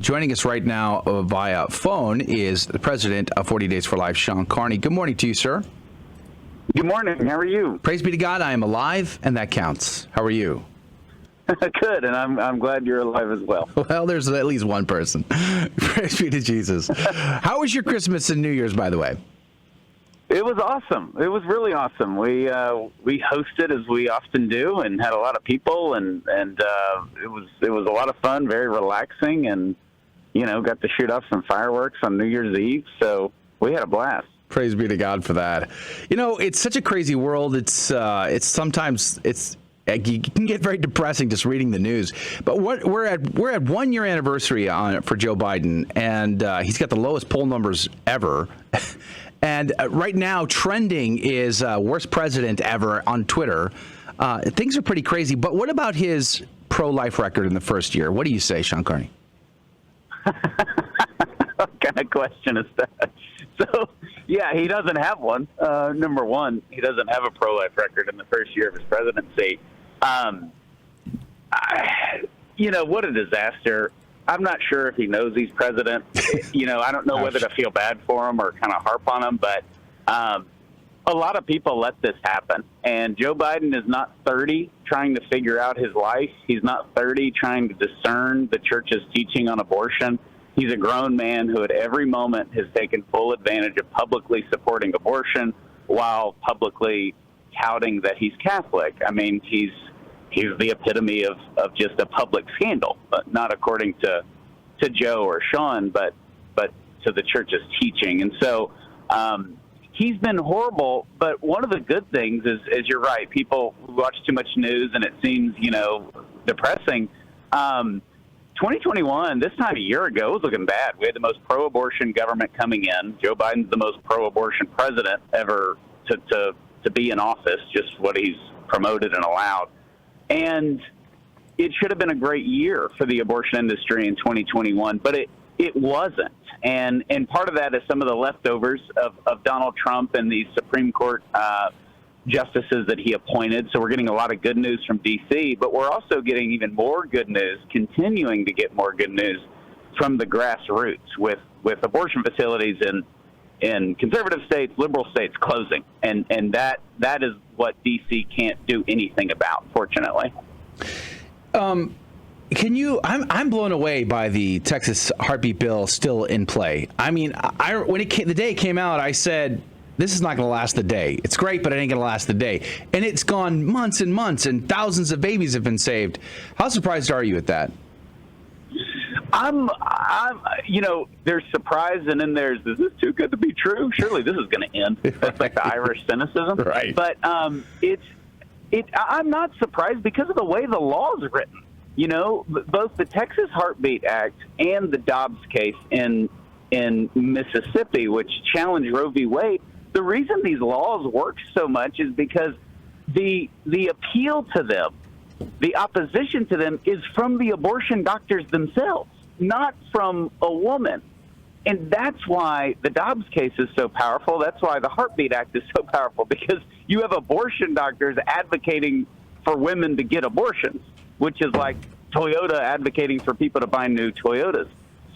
Joining us right now via phone is the president of 40 Days for Life, Shawn Carney. Good morning to you, sir. Good morning. How are you? Praise be to God, I am alive, and that counts. How are you? Good, and I'm glad you're alive as well. Well, there's at least one person. Praise be to Jesus. How was your Christmas and New Year's, by the way? It was awesome. It was really awesome. We hosted as we often do, and had a lot of people, and it was a lot of fun, very relaxing, and got to shoot off some fireworks on New Year's Eve. So we had a blast. Praise be to God for that. It's such a crazy world. It's sometimes it can get very depressing just reading the news. But we're at 1 year anniversary for Joe Biden, and he's got the lowest poll numbers ever. And right now, trending is worst president ever on Twitter. Things are pretty crazy. But what about his pro-life record in the first year? What do you say, Shawn Carney? What kind of question is that? So, yeah, he doesn't have one. Number one, he doesn't have a pro-life record in the first year of his presidency. What a disaster. I'm not sure if he knows he's president. I don't know whether to feel bad for him or kind of harp on him, but a lot of people let this happen. And Joe Biden is not 30 trying to figure out his life. He's not 30 trying to discern the church's teaching on abortion. He's a grown man who at every moment has taken full advantage of publicly supporting abortion while publicly touting that he's Catholic. I mean, he's the epitome of just a public scandal, but not according to Joe or Shawn, but to the church's teaching. And so he's been horrible, but one of the good things is you're right, people watch too much news and it seems, depressing. 2021, this time a year ago, was looking bad. We had the most pro-abortion government coming in. Joe Biden's the most pro-abortion president ever to be in office, just what he's promoted and allowed. And it should have been a great year for the abortion industry in 2021, but it wasn't. And part of that is some of the leftovers of Donald Trump and the Supreme Court justices that he appointed. So we're getting a lot of good news from D.C., but we're also getting even more good news, continuing to get more good news from the grassroots with abortion facilities in conservative states, liberal states closing. And that is what D.C. can't do anything about, fortunately. I'm blown away by the Texas heartbeat bill still in play. I mean, the day it came out, I said, this is not going to last the day. It's great, but it ain't going to last the day. And it's gone months and months, and thousands of babies have been saved. How surprised are you at that? There's surprise, and then there's, is this too good to be true? Surely this is going to end. That's like the Irish cynicism. Right. But I'm not surprised because of the way the law is written. Both the Texas Heartbeat Act and the Dobbs case in Mississippi, which challenged Roe v. Wade, the reason these laws work so much is because the appeal to them, the opposition to them, is from the abortion doctors themselves, not from a woman. And that's why the Dobbs case is so powerful. That's why the Heartbeat Act is so powerful, because you have abortion doctors advocating for women to get abortions, which is like Toyota advocating for people to buy new Toyotas.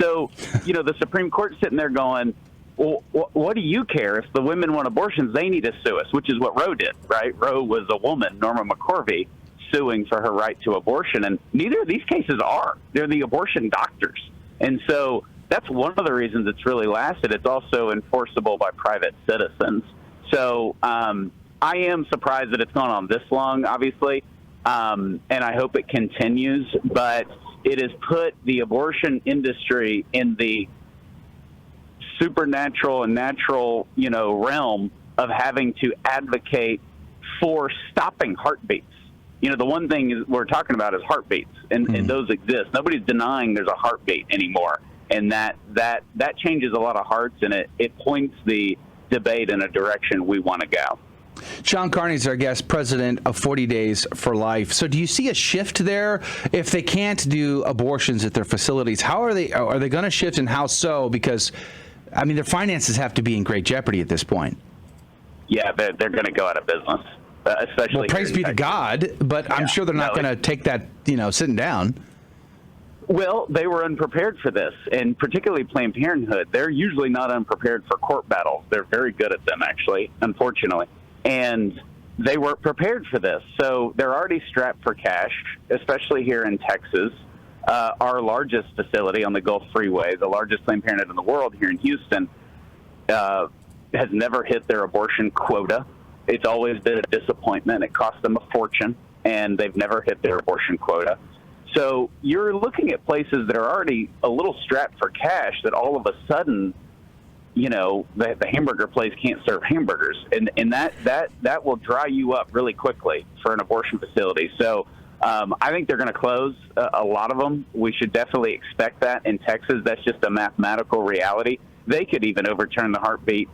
So, the Supreme Court's sitting there going, well, what do you care? If the women want abortions, they need to sue us, which is what Roe did, right? Roe was a woman, Norma McCorvey, suing for her right to abortion. And neither of these cases are. They're the abortion doctors. And so that's one of the reasons it's really lasted. It's also enforceable by private citizens. So I am surprised that it's gone on this long, obviously, and I hope it continues. But it has put the abortion industry in the supernatural and natural, realm of having to advocate for stopping heartbeats. The one thing we're talking about is heartbeats, and those exist. Nobody's denying there's a heartbeat anymore, and that changes a lot of hearts, and it points the debate in a direction we want to go. Shawn Carney is our guest, president of 40 Days for Life. So do you see a shift there? If they can't do abortions at their facilities, how are they going to shift, and how so? Because, their finances have to be in great jeopardy at this point. Yeah, they're going to go out of business, especially. Well, praise be to God, but I'm sure they're not going to take that, sitting down. Well, they were unprepared for this, and particularly Planned Parenthood. They're usually not unprepared for court battles. They're very good at them, actually, unfortunately. And they weren't prepared for this. So they're already strapped for cash, especially here in Texas. Our largest facility on the Gulf Freeway, the largest Planned Parenthood in the world here in Houston, has never hit their abortion quota. It's always been a disappointment. It cost them a fortune, and they've never hit their abortion quota. So you're looking at places that are already a little strapped for cash that all of a sudden, the hamburger place can't serve hamburgers. And that will dry you up really quickly for an abortion facility. So I think they're going to close a lot of them. We should definitely expect that in Texas. That's just a mathematical reality. They could even overturn the Heartbeat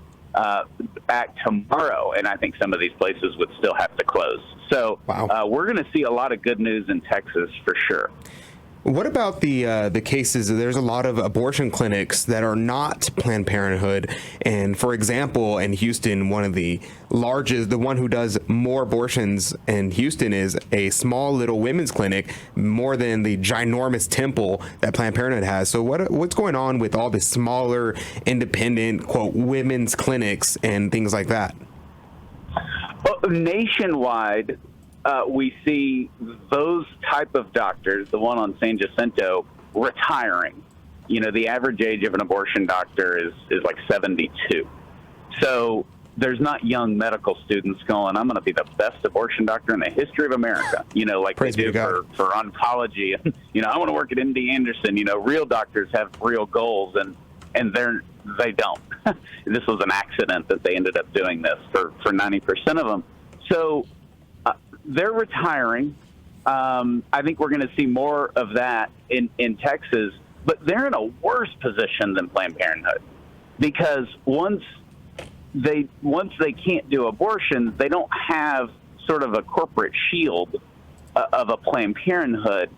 Act tomorrow, and I think some of these places would still have to close. So we're going to see a lot of good news in Texas for sure. What about the cases? There's a lot of abortion clinics that are not Planned Parenthood. And for example, in Houston, one of the largest, the one who does more abortions in Houston is a small little women's clinic, more than the ginormous temple that Planned Parenthood has. So what's going on with all the smaller, independent, quote, women's clinics and things like that? Well, nationwide, we see those type of doctors, the one on San Jacinto, retiring. The average age of an abortion doctor is like 72. So there's not young medical students going, I'm going to be the best abortion doctor in the history of America, like Praise they do for oncology. And, I want to work at MD Anderson. Real doctors have real goals, and they don't. This was an accident that they ended up doing this for 90% of them. So they're retiring. I think we're going to see more of that in Texas, but they're in a worse position than Planned Parenthood because once they can't do abortions, they don't have sort of a corporate shield of a Planned Parenthood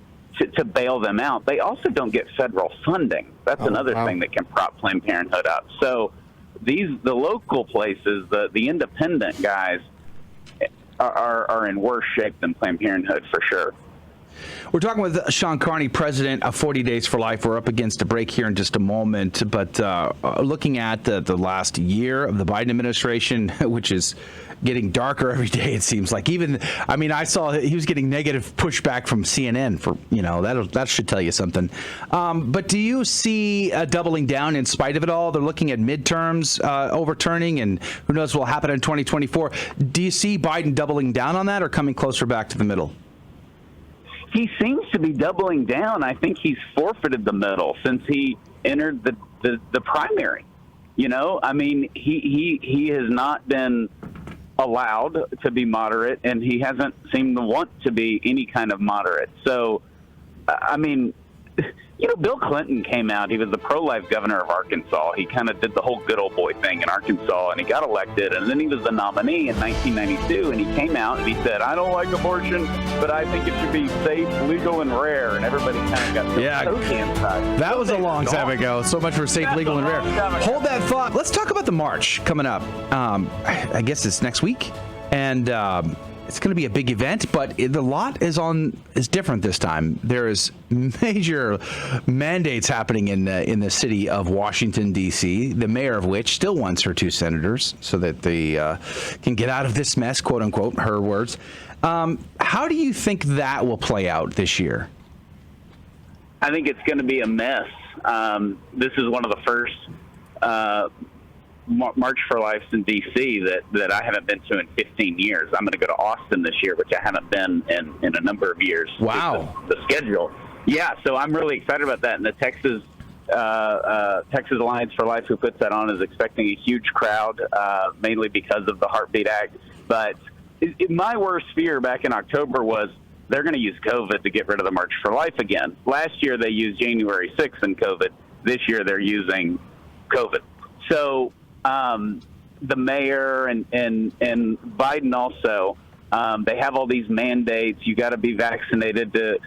to bail them out. They also don't get federal funding. That's another thing that can prop Planned Parenthood up. So the local places, the independent guys, are in worse shape than Planned Parenthood for sure. We're talking with Shawn Carney, president of 40 Days for Life. We're up against a break here in just a moment, but looking at the last year of the Biden administration, which is getting darker every day, it seems like. I saw he was getting negative pushback from CNN for, that should tell you something. But do you see doubling down in spite of it all? They're looking at midterms overturning, and who knows what will happen in 2024. Do you see Biden doubling down on that or coming closer back to the middle? He seems to be doubling down. I think he's forfeited the middle since he entered the primary. He has not been allowed to be moderate, and he hasn't seemed to want to be any kind of moderate. So, Bill Clinton came out. He was the pro-life governor of Arkansas. He kind of did the whole good old boy thing in Arkansas, and he got elected. And then he was the nominee in 1992, and he came out and he said, I don't like abortion, but I think it should be safe, legal, and rare. And everybody kind of got so inside. That was a long time ago. So much for safe, legal, and rare. Hold that thought. Let's talk about the march coming up. I guess it's next week. And it's going to be a big event, but the lot is different this time. There is major mandates happening in the city of Washington, D.C., the mayor of which still wants her 2 senators so that they can get out of this mess, quote unquote, her words. How do you think that will play out this year? I think it's going to be a mess. This is one of the first March for Life in D.C. that I haven't been to in 15 years. I'm going to go to Austin this year, which I haven't been in a number of years. Wow. The schedule. Yeah, so I'm really excited about that. And the Texas Alliance for Life, who puts that on, is expecting a huge crowd, mainly because of the Heartbeat Act. But my worst fear back in October was they're going to use COVID to get rid of the March for Life again. Last year they used January 6th in COVID. This year they're using COVID. So the mayor and Biden also, they have all these mandates. You got to be vaccinated to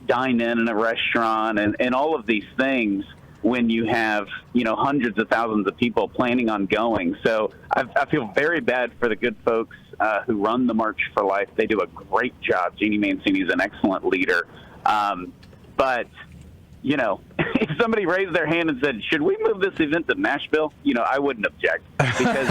dine in a restaurant and all of these things when you have, hundreds of thousands of people planning on going. So I feel very bad for the good folks who run the March for Life. They do a great job. Jeannie Mancini is an excellent leader. But if somebody raised their hand and said, "Should we move this event to Nashville?" I wouldn't object, because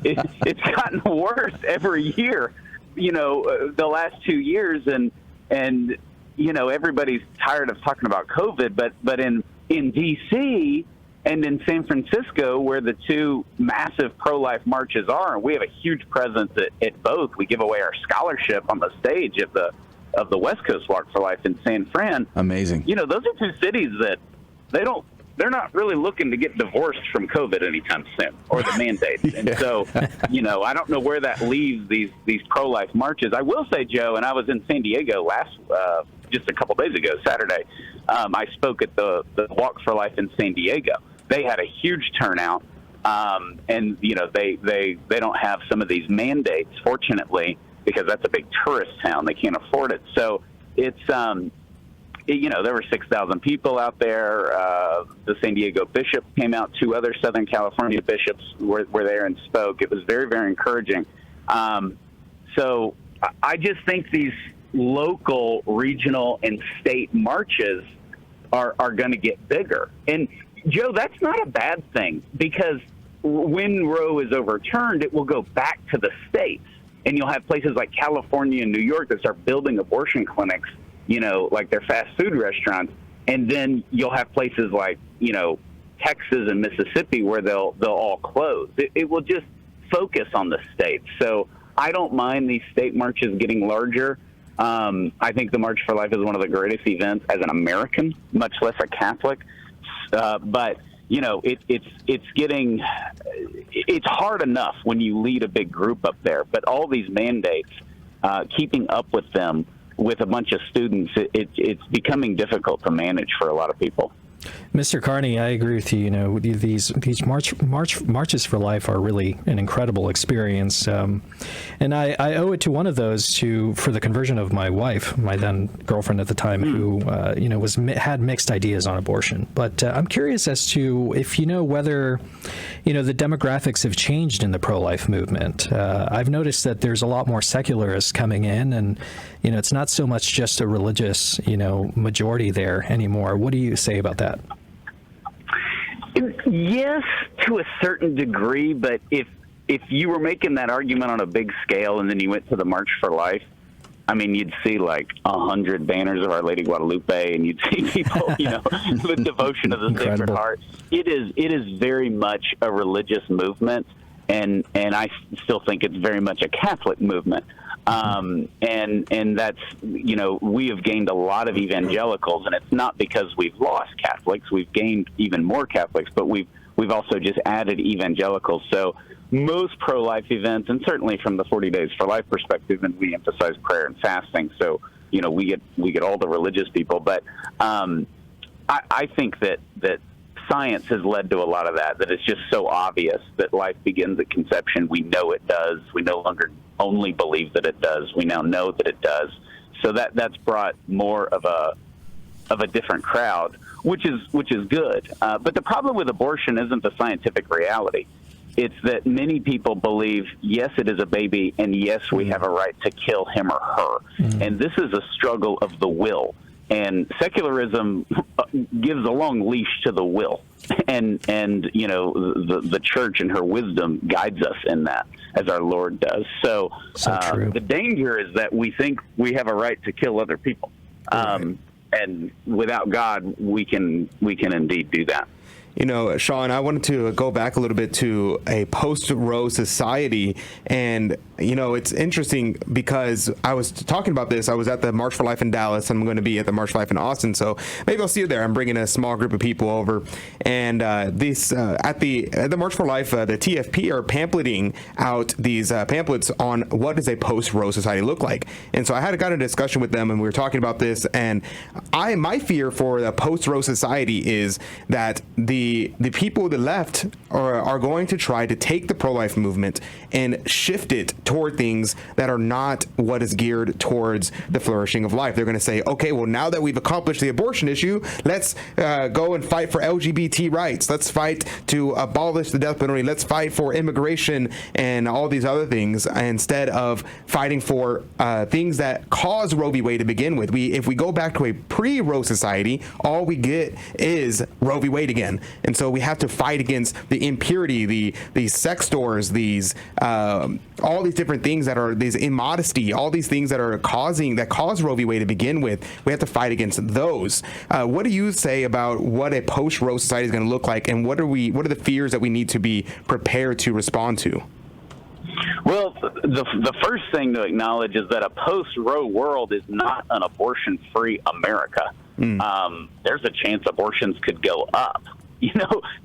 it's gotten worse every year. The last 2 years, and everybody's tired of talking about COVID, but in D.C. and in San Francisco, where the two massive pro-life marches are, and we have a huge presence at both. We give away our scholarship on the stage of the West Coast Walk for Life in San Fran. Amazing. Those are two cities that they're not really looking to get divorced from COVID anytime soon, or the mandates. Yeah. And so, I don't know where that leaves these pro-life marches. I will say, Joe, and I was in San Diego just a couple days ago, Saturday. I spoke at the Walk for Life in San Diego. They had a huge turnout, and they don't have some of these mandates, fortunately, because that's a big tourist town. They can't afford it. So it's there were 6,000 people out there. The San Diego bishop came out. 2 other Southern California bishops were there and spoke. It was very, very encouraging. So I just think these local, regional, and state marches are going to get bigger. And, Joe, that's not a bad thing, because when Roe is overturned, it will go back to the states. And you'll have places like California and New York that start building abortion clinics, like their fast food restaurants. And then you'll have places like, Texas and Mississippi where they'll all close. It will just focus on the states. So I don't mind these state marches getting larger. I think the March for Life is one of the greatest events as an American, much less a Catholic. But it's hard enough when you lead a big group up there, but all these mandates, keeping up with them with a bunch of students, it's becoming difficult to manage for a lot of people. Mr. Carney, I agree with you. These marches for life are really an incredible experience, and I owe it to one of those for the conversion of my wife, my then girlfriend at the time, who had mixed ideas on abortion. But I'm curious as to if whether the demographics have changed in the pro-life movement. I've noticed that there's a lot more secularists coming in, and it's not so much just a religious majority there anymore. What do you say about that? Yes, to a certain degree, but if you were making that argument on a big scale and then you went to the March for Life, I mean, you'd see like 100 banners of Our Lady Guadalupe, and you'd see people, with devotion to the Sacred Heart. It is very much a religious movement, and I still think it's very much a Catholic movement. And that's, we have gained a lot of evangelicals, and it's not because we've lost Catholics. We've gained even more Catholics, but we've also just added evangelicals. So most pro-life events, and certainly from the 40 Days for Life perspective, and we emphasize prayer and fasting. So, we get all the religious people, but I think that science has led to a lot of that it's just so obvious that life begins at conception. We know it does. We no longer only believe that it does. We now know that it does. So that's brought more of a different crowd, which is good. But the problem with abortion isn't the scientific reality. It's that many people believe, yes, it is a baby, and yes, we have a right to kill him or her. Mm-hmm. And this is a struggle of the will. And secularism gives a long leash to the will, and the church and her wisdom guides us in that, as our Lord does. So the danger is that we think we have a right to kill other people, and without God, we can indeed do that. Shawn, I wanted to go back a little bit to a PostRoe Society, and it's interesting because I was talking about this. I was at the March for Life in Dallas, and I'm going to be at the March for Life in Austin, so maybe I'll see you there. I'm bringing a small group of people over, and at the March for Life, the TFP are pamphleting out these pamphlets on what does a PostRoe Society look like. And so I got a discussion with them, and we were talking about this, and my fear for the PostRoe Society is that the people on the left are going to try to take the pro-life movement and shift it toward things that are not what is geared towards the flourishing of life. They're going to say, okay, well, now that we've accomplished the abortion issue, let's go and fight for LGBT rights. Let's fight to abolish the death penalty. Let's fight for immigration and all these other things, instead of fighting for things that caused Roe v. Wade to begin with. If we go back to a pre-Roe society, all we get is Roe v. Wade again. And so we have to fight against the impurity, these sex stores, these all these different things that are these immodesty, all these things that cause Roe v. Wade to begin with. We have to fight against those. What do you say about what a post-Roe society is going to look like, and what are the fears that we need to be prepared to respond to? Well, the first thing to acknowledge is that a post-Roe world is not an abortion-free America. There's a chance abortions could go up,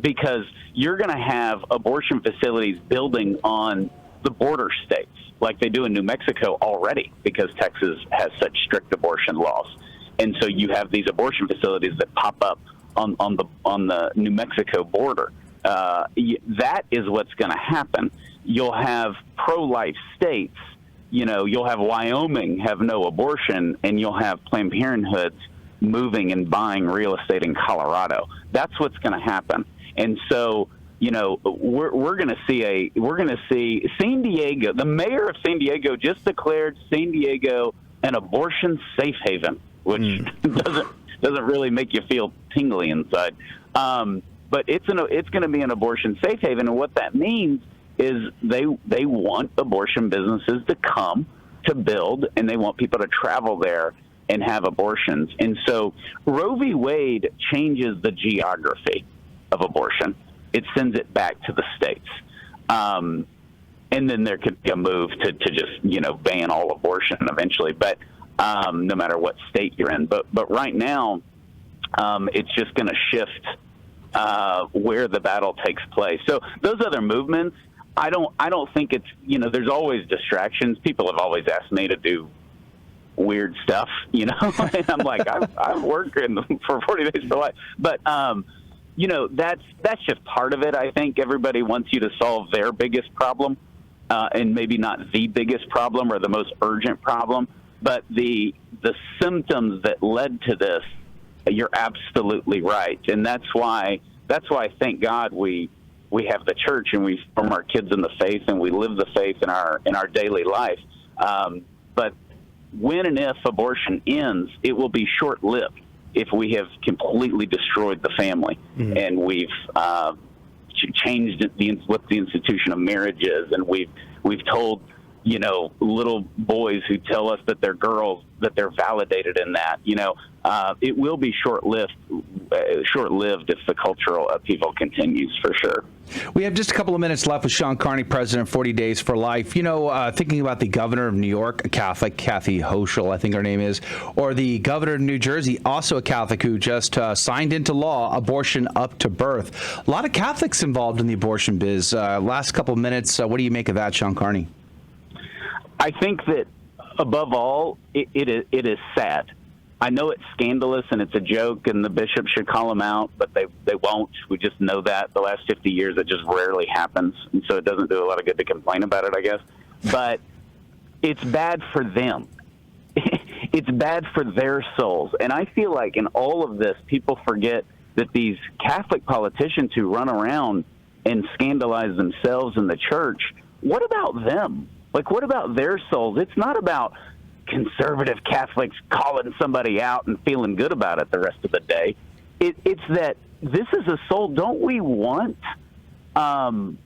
because you're going to have abortion facilities building on the border states like they do in New Mexico already, because Texas has such strict abortion laws. And so you have these abortion facilities that pop up on the New Mexico border. That is what's going to happen. You'll have pro-life states. You'll have Wyoming have no abortion, and you'll have Planned Parenthoods moving and buying real estate in Colorado. That's what's going to happen. And so, we're going to see San Diego. The mayor of San Diego just declared San Diego an abortion safe haven, which doesn't really make you feel tingly inside. But it's going to be an abortion safe haven, and what that means is they want abortion businesses to come to build, and they want people to travel there and have abortions. And so Roe v. Wade changes the geography of abortion. It sends it back to the states. And then there could be a move to just, ban all abortion eventually, but no matter what state you're in. But right now, it's just going to shift where the battle takes place. So those other movements, I don't think it's, there's always distractions. People have always asked me to do weird stuff, and I'm like, I'm working for 40 days for life. But, that's just part of it. I think everybody wants you to solve their biggest problem, and maybe not the biggest problem or the most urgent problem, but the symptoms that led to this. You're absolutely right, and that's why thank God we have the church, and we form our kids in the faith, and we live the faith in our daily life. But when and if abortion ends, it will be short-lived if we have completely destroyed the family, and we've changed what the institution of marriage is, and we've told little boys who tell us that they're girls that they're validated in that. It will be short-lived if the cultural upheaval continues, for sure. We have just a couple of minutes left with Shawn Carney, president of 40 Days for Life. Thinking about the governor of New York, a Catholic, Kathy Hochul, I think her name is, or the governor of New Jersey, also a Catholic, who just signed into law abortion up to birth. A lot of Catholics involved in the abortion biz. Last couple of minutes, what do you make of that, Shawn Carney? I think that, above all, it is sad. I know it's scandalous and it's a joke, and the bishops should call them out, but they won't. We just know that. The last 50 years, it just rarely happens, and so it doesn't do a lot of good to complain about it, I guess. But it's bad for them. It's bad for their souls. And I feel like in all of this, people forget that these Catholic politicians who run around and scandalize themselves in the church, what about them? Like, what about their souls? It's not about conservative Catholics calling somebody out and feeling good about it the rest of the day. It's that this is a soul. Don't we want to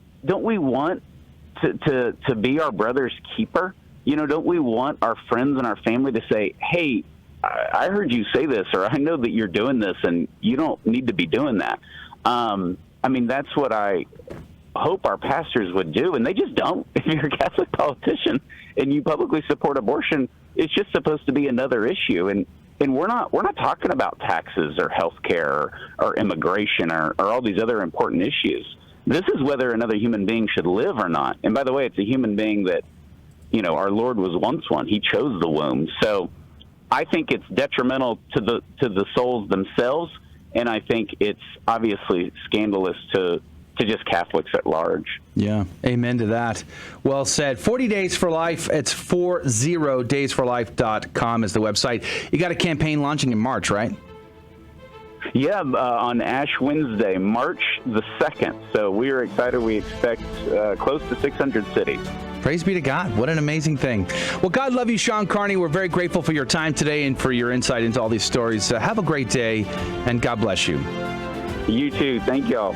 be our brother's keeper? Don't we want our friends and our family to say, hey, I heard you say this, or I know that you're doing this and you don't need to be doing that. That's what I hope our pastors would do, and they just don't. If you're a Catholic politician and you publicly support abortion, it's just supposed to be another issue. And we're not talking about taxes or health care or immigration or all these other important issues. This is whether another human being should live or not. And by the way, it's a human being that, our Lord was once one. He chose the womb. So I think it's detrimental to the souls themselves, and I think it's obviously scandalous to just Catholics at large. Yeah, amen to that. Well said. 40 Days for Life. It's 40daysforlife.com is the website. You got a campaign launching in March, right? Yeah, on Ash Wednesday, March the 2nd. So we are excited. We expect close to 600 cities. Praise be to God. What an amazing thing. Well, God love you, Shawn Carney. We're very grateful for your time today and for your insight into all these stories. Have a great day, and God bless you. You too. Thank y'all.